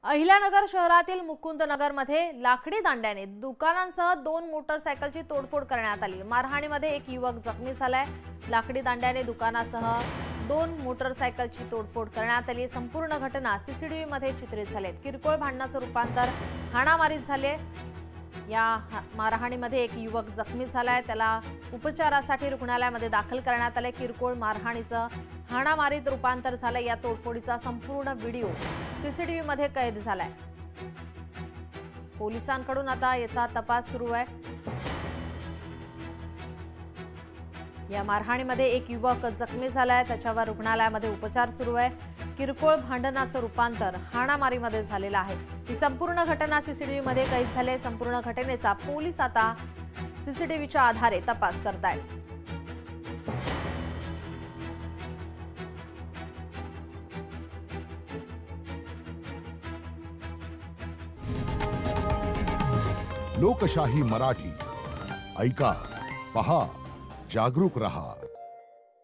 अहिल्यानगर शहरातील मुकुंदनगरमध्ये लाकडी दांड्याने दुकानांसह 2 मोटरसायकलची तोडफोड करण्यात आली। मारहाणीमध्ये एक युवक जखमी झालाय। लाकडी दांड्याने दुकानासह 2 मोटरसायकलची तोडफोड करण्यात आली। संपूर्ण घटना सीसीटीव्ही मध्ये चित्रित झाली। किरकोळ भांडणाचं रूपांतर हाणामारीत झाले। या मारहाणीमध्ये एक युवक जखमी झालाय, त्याला उपचारासाठी रुग्णालयामध्ये दाखल करण्यात आले। किरकोळ मारहाणीचं हाणामारीत रूपांतर झालं। या तोडफोडीचा संपूर्ण व्हिडिओ सीसीटीव्ही मध्ये कैद झालाय। पोलिसांकडून आता याचा तपास सुरू आहे। या मारहाणीमध्ये एक युवक जखमी झालाय, त्याच्यावर रुग्णालयामध्ये उपचार सुरू आहे। किरकोळ भांडणाचं रूपांतर हाणामारीमध्ये झालेलं आहे। ही संपूर्ण घटना सीसीटीव्ही मध्ये कैद झाली आहे। संपूर्ण घटनेचा पोलीस आता सीसीटीव्हीच्या आधारे तपास करतायत। लोकशाही मराठी ऐका, पहा, जागरूक रहा।